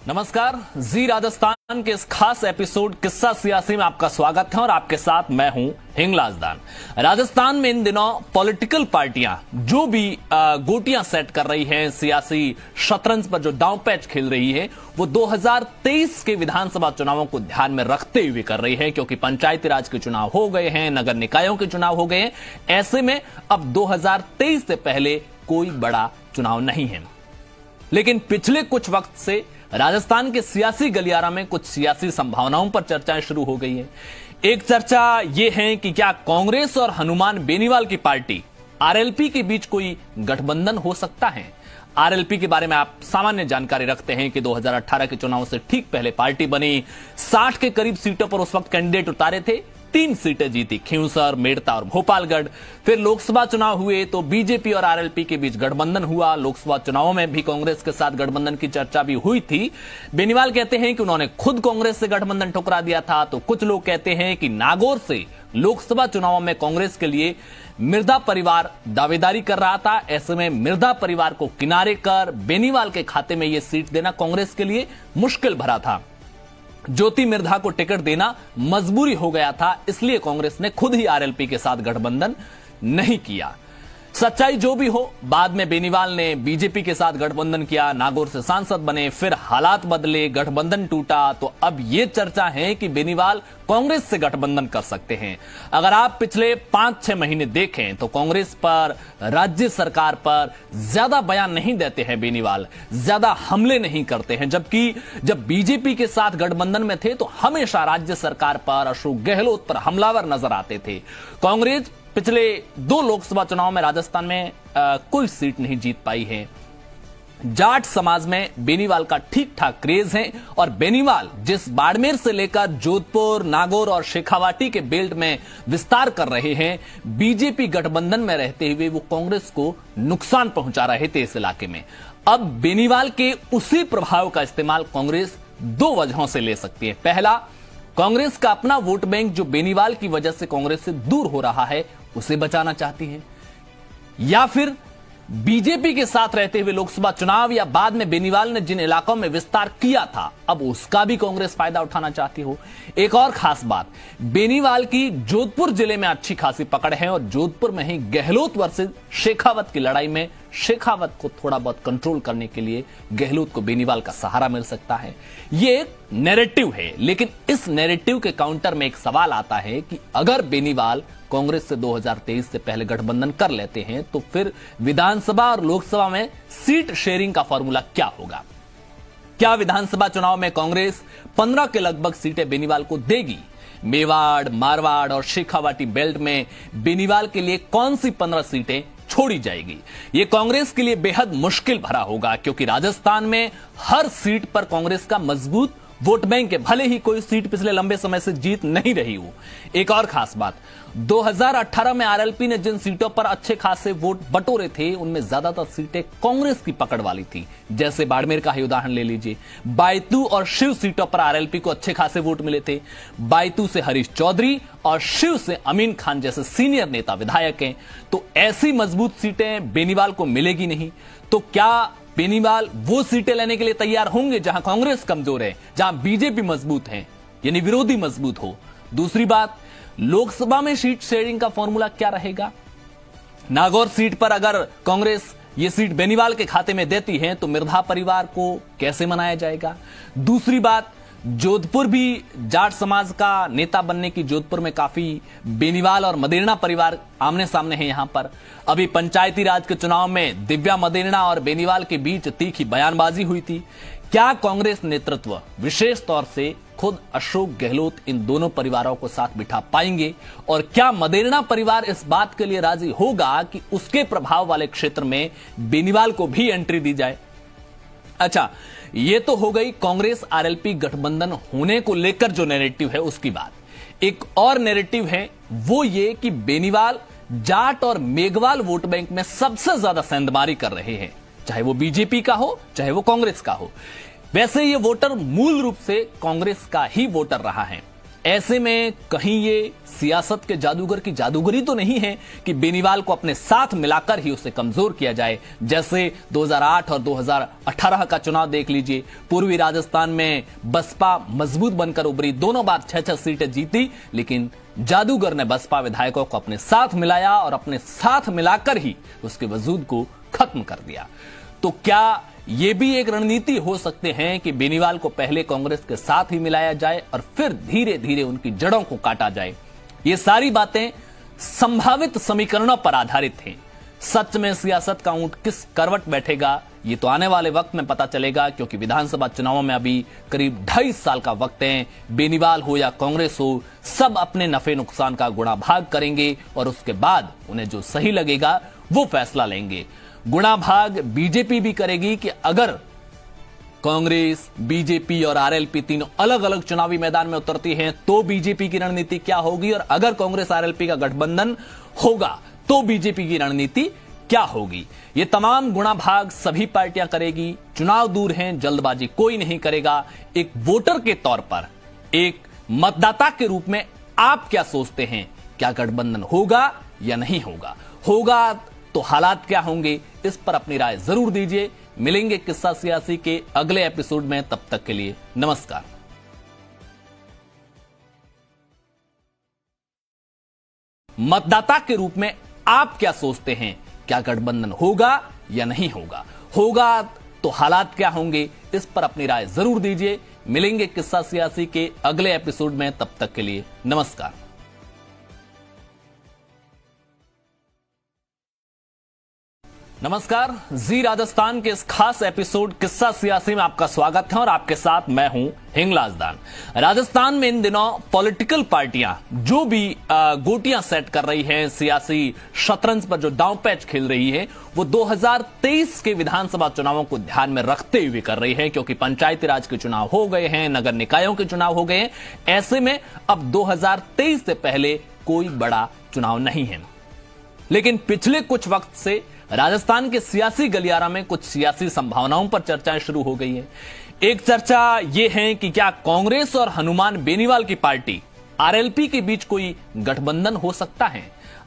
नमस्कार, जी राजस्थान के इस खास एपिसोड किस्सा सियासी में आपका स्वागत है और आपके साथ मैं हूं हिंगलाज दान। राजस्थान में इन दिनों पॉलिटिकल पार्टियां जो भी गोटियां सेट कर रही हैं, सियासी शतरंज पर जो दांव पैच खेल रही है, वो 2023 के विधानसभा चुनावों को ध्यान में रखते हुए कर रही है, क्योंकि पंचायती राज के चुनाव हो गए हैं, नगर निकायों के चुनाव हो गए हैं। ऐसे में अब 2023 से पहले कोई बड़ा चुनाव नहीं है। लेकिन पिछले कुछ वक्त से राजस्थान के सियासी गलियारा में कुछ सियासी संभावनाओं पर चर्चाएं शुरू हो गई है। एक चर्चा यह है कि क्या कांग्रेस और हनुमान बेनीवाल की पार्टी आरएलपी के बीच कोई गठबंधन हो सकता है। आरएलपी के बारे में आप सामान्य जानकारी रखते हैं कि 2018 के चुनाव से ठीक पहले पार्टी बनी, 60 के करीब सीटों पर उस वक्त कैंडिडेट उतारे थे, 3 सीटें जीती, खींवसर, मेड़ता और भोपालगढ़। फिर लोकसभा चुनाव हुए तो बीजेपी और आरएलपी के बीच गठबंधन हुआ। लोकसभा चुनावों में भी कांग्रेस के साथ गठबंधन की चर्चा भी हुई थी। बेनीवाल कहते हैं कि उन्होंने खुद कांग्रेस से गठबंधन ठुकरा दिया था, तो कुछ लोग कहते हैं कि नागौर से लोकसभा चुनावों में कांग्रेस के लिए मिर्धा परिवार दावेदारी कर रहा था। ऐसे में मिर्धा परिवार को किनारे कर बेनीवाल के खाते में यह सीट देना कांग्रेस के लिए मुश्किल भरा था। ज्योति मिर्धा को टिकट देना मजबूरी हो गया था, इसलिए कांग्रेस ने खुद ही आरएलपी के साथ गठबंधन नहीं किया। सच्चाई जो भी हो, बाद में बेनीवाल ने बीजेपी के साथ गठबंधन किया, नागौर से सांसद बने, फिर हालात बदले, गठबंधन टूटा। तो अब यह चर्चा है कि बेनीवाल कांग्रेस से गठबंधन कर सकते हैं। अगर आप पिछले 5-6 महीने देखें तो कांग्रेस पर, राज्य सरकार पर ज्यादा बयान नहीं देते हैं बेनीवाल, ज्यादा हमले नहीं करते हैं। जबकि जब बीजेपी के साथ गठबंधन में थे तो हमेशा राज्य सरकार पर, अशोक गहलोत पर हमलावर नजर आते थे। कांग्रेस पिछले 2 लोकसभा चुनाव में राजस्थान में कोई सीट नहीं जीत पाई है। जाट समाज में बेनीवाल का ठीक ठाक क्रेज है और बेनीवाल जिस बाड़मेर से लेकर जोधपुर, नागौर और शेखावाटी के बेल्ट में विस्तार कर रहे हैं, बीजेपी गठबंधन में रहते हुए वो कांग्रेस को नुकसान पहुंचा रहे थे इस इलाके में। अब बेनीवाल के उसी प्रभाव का इस्तेमाल कांग्रेस 2 वजहों से ले सकती है। पहला, कांग्रेस का अपना वोट बैंक जो बेनीवाल की वजह से कांग्रेस से दूर हो रहा है, उसे बचाना चाहती है। या फिर बीजेपी के साथ रहते हुए लोकसभा चुनाव या बाद में बेनीवाल ने जिन इलाकों में विस्तार किया था, अब उसका भी कांग्रेस फायदा उठाना चाहती हो। एक और खास बात, बेनीवाल की जोधपुर जिले में अच्छी खासी पकड़ है और जोधपुर में ही गहलोत वर्सेस शेखावत की लड़ाई में शेखावत को थोड़ा बहुत कंट्रोल करने के लिए गहलोत को बेनीवाल का सहारा मिल सकता है। यह एक नैरेटिव है, लेकिन इस नैरेटिव के काउंटर में एक सवाल आता है कि अगर बेनीवाल कांग्रेस से 2023 से पहले गठबंधन कर लेते हैं तो फिर विधानसभा और लोकसभा में सीट शेयरिंग का फॉर्मूला क्या होगा। क्या विधानसभा चुनाव में कांग्रेस 15 के लगभग सीटें बेनीवाल को देगी? मेवाड़, मारवाड़ और शेखावाटी बेल्ट में बेनीवाल के लिए कौन सी 15 सीटें छोड़ी जाएगी? यह कांग्रेस के लिए बेहद मुश्किल भरा होगा, क्योंकि राजस्थान में हर सीट पर कांग्रेस का मजबूत वोट बैंक है, भले ही कोई सीट पिछले लंबे समय से जीत नहीं रही हो। एक और खास बात, 2018 में आरएलपी ने जिन सीटों पर अच्छे खासे वोट बटोरे थे, उनमें ज्यादातर सीटें कांग्रेस की पकड़ वाली थी। जैसे बाड़मेर का ही उदाहरण ले लीजिए, बायतू और शिव सीटों पर आरएलपी को अच्छे खासे वोट मिले थे। बायतू से हरीश चौधरी और शिव से अमीन खान जैसे सीनियर नेता विधायक हैं, तो ऐसी मजबूत सीटें बेनीवाल को मिलेगी नहीं। तो क्या बेनीवाल वो सीटें लेने के लिए तैयार होंगे जहां कांग्रेस कमजोर है, जहां बीजेपी मजबूत है, यानी विरोधी मजबूत हो? दूसरी बात, लोकसभा में सीट शेयरिंग का फॉर्मूला क्या रहेगा? नागौर सीट पर अगर कांग्रेस ये सीट बेनीवाल के खाते में देती है तो मिर्धा परिवार को कैसे मनाया जाएगा? दूसरी बात, जोधपुर भी जाट समाज का नेता बनने की, जोधपुर में काफी बेनीवाल और मदेरणा परिवार आमने सामने हैं। यहां पर अभी पंचायती राज के चुनाव में दिव्या मदेरणा और बेनीवाल के बीच तीखी बयानबाजी हुई थी। क्या कांग्रेस नेतृत्व, विशेष तौर से खुद अशोक गहलोत, इन दोनों परिवारों को साथ बिठा पाएंगे? और क्या मदेरणा परिवार इस बात के लिए राजी होगा कि उसके प्रभाव वाले क्षेत्र में बेनीवाल को भी एंट्री दी जाए? अच्छा, यह तो हो गई कांग्रेस आरएलपी गठबंधन होने को लेकर जो नैरेटिव है उसकी बात। एक और नैरेटिव है वो ये कि बेनीवाल जाट और मेघवाल वोट बैंक में सबसे ज्यादा सेंधमारी कर रहे हैं, चाहे वो बीजेपी का हो चाहे वो कांग्रेस का हो। वैसे ये वोटर मूल रूप से कांग्रेस का ही वोटर रहा है। ऐसे में कहीं ये सियासत के जादूगर की जादूगरी तो नहीं है कि बेनीवाल को अपने साथ मिलाकर ही उसे कमजोर किया जाए। जैसे 2008 और 2018 का चुनाव देख लीजिए, पूर्वी राजस्थान में बसपा मजबूत बनकर उभरी, दोनों बार 6-6 सीटें जीती, लेकिन जादूगर ने बसपा विधायकों को अपने साथ मिलाया और अपने साथ मिलाकर ही उसके वजूद को खत्म कर दिया। तो क्या यह भी एक रणनीति हो सकते हैं कि बेनीवाल को पहले कांग्रेस के साथ ही मिलाया जाए और फिर धीरे धीरे उनकी जड़ों को काटा जाए? ये सारी बातें संभावित समीकरणों पर आधारित हैं। सच में सियासत का ऊंट किस करवट बैठेगा, ये तो आने वाले वक्त में पता चलेगा, क्योंकि विधानसभा चुनावों में अभी करीब 2.5 साल का वक्त है। बेनीवाल हो या कांग्रेस हो, सब अपने नफे नुकसान का गुणा भाग करेंगे और उसके बाद उन्हें जो सही लगेगा वो फैसला लेंगे। गुणा भाग बीजेपी भी करेगी कि अगर कांग्रेस, बीजेपी और आरएलपी तीनों अलग अलग चुनावी मैदान में उतरती हैं तो बीजेपी की रणनीति क्या होगी, और अगर कांग्रेस आरएलपी का गठबंधन होगा तो बीजेपी की रणनीति क्या होगी। ये तमाम गुणा भाग सभी पार्टियां करेगी। चुनाव दूर हैं, जल्दबाजी कोई नहीं करेगा। एक वोटर के तौर पर, एक मतदाता के रूप में आप क्या सोचते हैं? क्या गठबंधन होगा या नहीं होगा? होगा तो हालात क्या होंगे? इस पर अपनी राय जरूर दीजिए। मिलेंगे किस्सा सियासी के अगले एपिसोड में, तब तक के लिए नमस्कार। मतदाता के रूप में आप क्या सोचते हैं? क्या गठबंधन होगा या नहीं होगा? होगा तो हालात क्या होंगे? इस पर अपनी राय जरूर दीजिए। मिलेंगे किस्सा सियासी के अगले एपिसोड में, तब तक के लिए नमस्कार। नमस्कार, जी राजस्थान के इस खास एपिसोड किस्सा सियासी में आपका स्वागत है और आपके साथ मैं हूं हिंगलाज दान। राजस्थान में इन दिनों पॉलिटिकल पार्टियां जो भी गोटियां सेट कर रही हैं, सियासी शतरंज पर जो दांव पैच खेल रही है, वो 2023 के विधानसभा चुनावों को ध्यान में रखते हुए कर रही है, क्योंकि पंचायती राज के चुनाव हो गए हैं, नगर निकायों के चुनाव हो गए हैं। ऐसे में अब 2023 से पहले कोई बड़ा चुनाव नहीं है। लेकिन पिछले कुछ वक्त से राजस्थान के सियासी गलियारा में कुछ सियासी संभावनाओं पर चर्चाएं शुरू हो गई है। एक चर्चा यह है कि क्या कांग्रेस और हनुमान बेनीवाल की पार्टी आरएलपी के बीच कोई गठबंधन हो सकता है।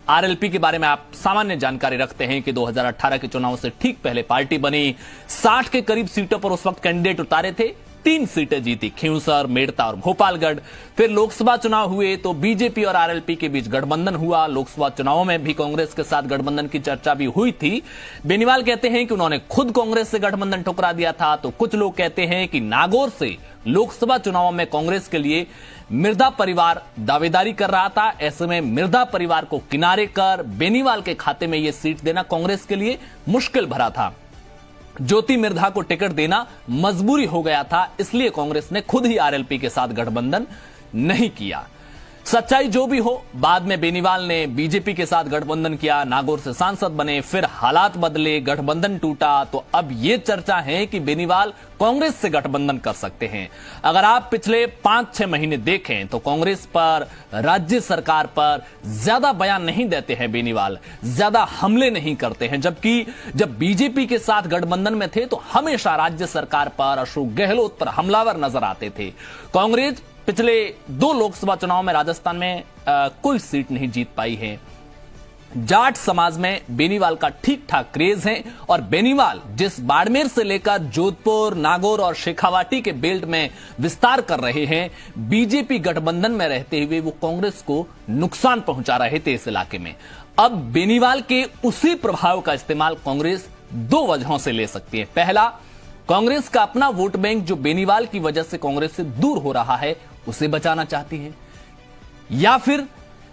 आरएलपी के बारे में आप सामान्य जानकारी रखते हैं कि 2018 के चुनाव से ठीक पहले पार्टी बनी, 60 के करीब सीटों पर उस वक्त कैंडिडेट उतारे थे, 3 सीटें जीती, खींवसर, मेड़ता और भोपालगढ़। फिर लोकसभा चुनाव हुए तो बीजेपी और आरएलपी के बीच गठबंधन हुआ। लोकसभा चुनावों में भी कांग्रेस के साथ गठबंधन की चर्चा भी हुई थी। बेनीवाल कहते हैं कि उन्होंने खुद कांग्रेस से गठबंधन ठुकरा दिया था, तो कुछ लोग कहते हैं कि नागौर से लोकसभा चुनावों में कांग्रेस के लिए मिर्धा परिवार दावेदारी कर रहा था। ऐसे में मिर्धा परिवार को किनारे कर बेनीवाल के खाते में यह सीट देना कांग्रेस के लिए मुश्किल भरा था। ज्योति मिर्धा को टिकट देना मजबूरी हो गया था, इसलिए कांग्रेस ने खुद ही आरएलपी के साथ गठबंधन नहीं किया। सच्चाई जो भी हो, बाद में बेनीवाल ने बीजेपी के साथ गठबंधन किया, नागौर से सांसद बने, फिर हालात बदले, गठबंधन टूटा। तो अब यह चर्चा है कि बेनीवाल कांग्रेस से गठबंधन कर सकते हैं। अगर आप पिछले 5-6 महीने देखें तो कांग्रेस पर, राज्य सरकार पर ज्यादा बयान नहीं देते हैं बेनीवाल, ज्यादा हमले नहीं करते हैं। जबकि जब बीजेपी के साथ गठबंधन में थे तो हमेशा राज्य सरकार पर, अशोक गहलोत पर हमलावर नजर आते थे। कांग्रेस पिछले 2 लोकसभा चुनाव में राजस्थान में कोई सीट नहीं जीत पाई है। जाट समाज में बेनीवाल का ठीक ठाक क्रेज है और बेनीवाल जिस बाड़मेर से लेकर जोधपुर, नागौर और शेखावाटी के बेल्ट में विस्तार कर रहे हैं, बीजेपी गठबंधन में रहते हुए वो कांग्रेस को नुकसान पहुंचा रहे थे इस इलाके में। अब बेनीवाल के उसी प्रभाव का इस्तेमाल कांग्रेस 2 वजहों से ले सकती है। पहला, कांग्रेस का अपना वोट बैंक जो बेनीवाल की वजह से कांग्रेस से दूर हो रहा है, उसे बचाना चाहती है, या फिर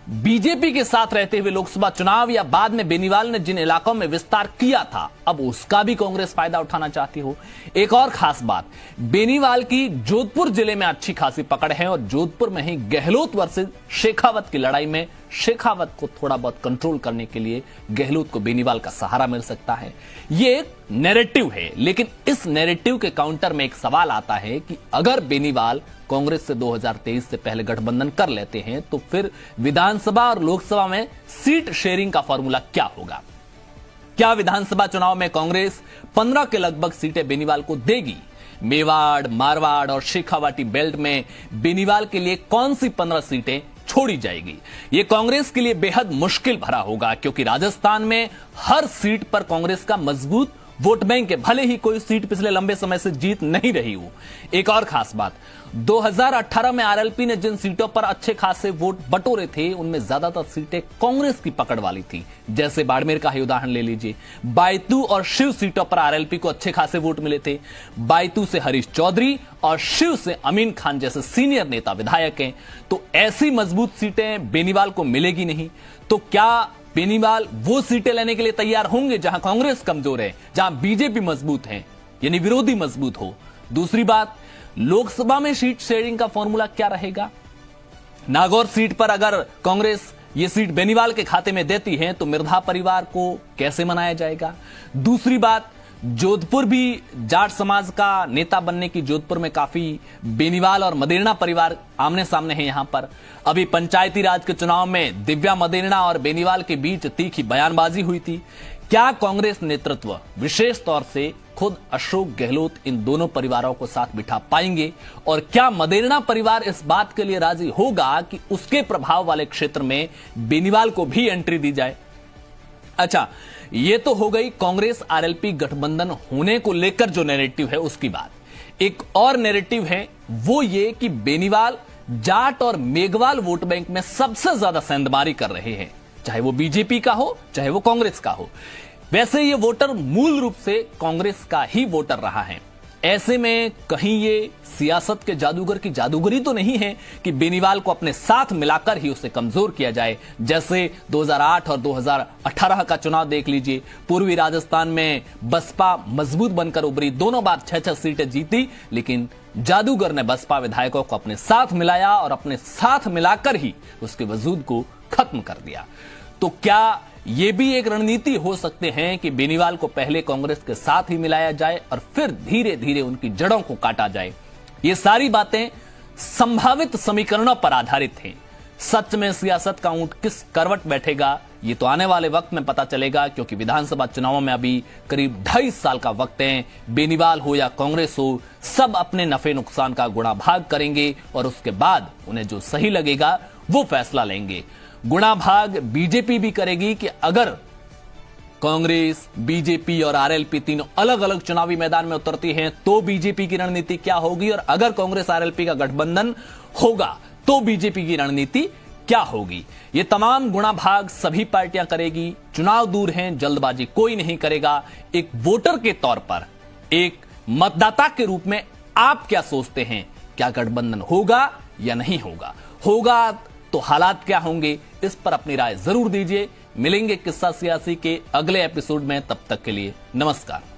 बीजेपी के साथ रहते हुए लोकसभा चुनाव या बाद में बेनीवाल ने जिन इलाकों में विस्तार किया था, अब उसका भी कांग्रेस फायदा उठाना चाहती हो। एक और खास बात, बेनीवाल की जोधपुर जिले में अच्छी खासी पकड़ है और जोधपुर में ही गहलोत वर्सेस शेखावत की लड़ाई में शेखावत को थोड़ा बहुत कंट्रोल करने के लिए गहलोत को बेनीवाल का सहारा मिल सकता है। यह एक नैरेटिव है, लेकिन इस नैरेटिव के काउंटर में एक सवाल आता है कि अगर बेनीवाल कांग्रेस से 2023 से पहले गठबंधन कर लेते हैं तो फिर विधानसभा और लोकसभा में सीट शेयरिंग का फॉर्मूला क्या होगा? क्या विधानसभा चुनाव में कांग्रेस 15 के लगभग सीटें बेनीवाल को देगी, मेवाड़, मारवाड़ और शेखावाटी बेल्ट में बेनीवाल के लिए कौन सी 15 सीटें छोड़ी जाएगी। यह कांग्रेस के लिए बेहद मुश्किल भरा होगा, क्योंकि राजस्थान में हर सीट पर कांग्रेस का मजबूत वोट बैंक है, भले ही कोई सीट पिछले लंबे समय से जीत नहीं रही हो। एक और खास बात, 2018 में आरएलपी ने जिन सीटों पर अच्छे खासे वोट बटोरे थे, उनमें ज्यादातर सीटें कांग्रेस की पकड़ वाली थी। जैसे बाड़मेर का ही उदाहरण ले लीजिए, बायतू और शिव सीटों पर आरएलपी को अच्छे खासे वोट मिले थे। बायतू से हरीश चौधरी और शिव से अमीन खान जैसे सीनियर नेता विधायक हैं, तो ऐसी मजबूत सीटें बेनीवाल को मिलेगी नहीं। तो क्या बेनीवाल वो सीटें लेने के लिए तैयार होंगे जहां कांग्रेस कमजोर है, जहां बीजेपी मजबूत है, यानी विरोधी मजबूत हो? दूसरी बात, लोकसभा में सीट शेयरिंग का फॉर्मूला क्या रहेगा? नागौर सीट पर अगर कांग्रेस ये सीट बेनीवाल के खाते में देती है तो मिर्धा परिवार को कैसे मनाया जाएगा? दूसरी बात, जोधपुर भी जाट समाज का नेता बनने की, जोधपुर में काफी बेनीवाल और मदेरणा परिवार आमने सामने हैं। यहां पर अभी पंचायती राज के चुनाव में दिव्या मदेरणा और बेनीवाल के बीच तीखी बयानबाजी हुई थी। क्या कांग्रेस नेतृत्व, विशेष तौर से खुद अशोक गहलोत, इन दोनों परिवारों को साथ बिठा पाएंगे? और क्या मदेरणा परिवार इस बात के लिए राजी होगा कि उसके प्रभाव वाले क्षेत्र में बेनीवाल को भी एंट्री दी जाए? अच्छा, ये तो हो गई कांग्रेस आरएलपी गठबंधन होने को लेकर जो नैरेटिव है उसकी बात। एक और नैरेटिव है वो ये कि बेनीवाल जाट और मेघवाल वोट बैंक में सबसे ज्यादा सेंधमारी कर रहे हैं, चाहे वो बीजेपी का हो चाहे वो कांग्रेस का हो। वैसे ये वोटर मूल रूप से कांग्रेस का ही वोटर रहा है। ऐसे में कहीं ये सियासत के जादूगर की जादूगरी तो नहीं है कि बेनीवाल को अपने साथ मिलाकर ही उसे कमजोर किया जाए। जैसे 2008 और 2018 का चुनाव देख लीजिए, पूर्वी राजस्थान में बसपा मजबूत बनकर उभरी, दोनों बार 6-6 सीटें जीती, लेकिन जादूगर ने बसपा विधायकों को अपने साथ मिलाया और अपने साथ मिलाकर ही उसके वजूद को खत्म कर दिया। तो क्या यह भी एक रणनीति हो सकते हैं कि बेनीवाल को पहले कांग्रेस के साथ ही मिलाया जाए और फिर धीरे धीरे उनकी जड़ों को काटा जाए? ये सारी बातें संभावित समीकरणों पर आधारित हैं। सच में सियासत का ऊंट किस करवट बैठेगा, ये तो आने वाले वक्त में पता चलेगा, क्योंकि विधानसभा चुनावों में अभी करीब 2.5 साल का वक्त है। बेनीवाल हो या कांग्रेस हो, सब अपने नफे नुकसान का गुणा भाग करेंगे और उसके बाद उन्हें जो सही लगेगा वो फैसला लेंगे। गुणा भाग बीजेपी भी करेगी कि अगर कांग्रेस, बीजेपी और आरएलपी तीनों अलग अलग चुनावी मैदान में उतरती हैं तो बीजेपी की रणनीति क्या होगी, और अगर कांग्रेस आरएलपी का गठबंधन होगा तो बीजेपी की रणनीति क्या होगी। ये तमाम गुणा भाग सभी पार्टियां करेगी। चुनाव दूर हैं, जल्दबाजी कोई नहीं करेगा। एक वोटर के तौर पर, एक मतदाता के रूप में आप क्या सोचते हैं? क्या गठबंधन होगा या नहीं होगा? होगा तो हालात क्या होंगे, इस पर अपनी राय जरूर दीजिए। मिलेंगे किस्सा सियासी के अगले एपिसोड में, तब तक के लिए नमस्कार।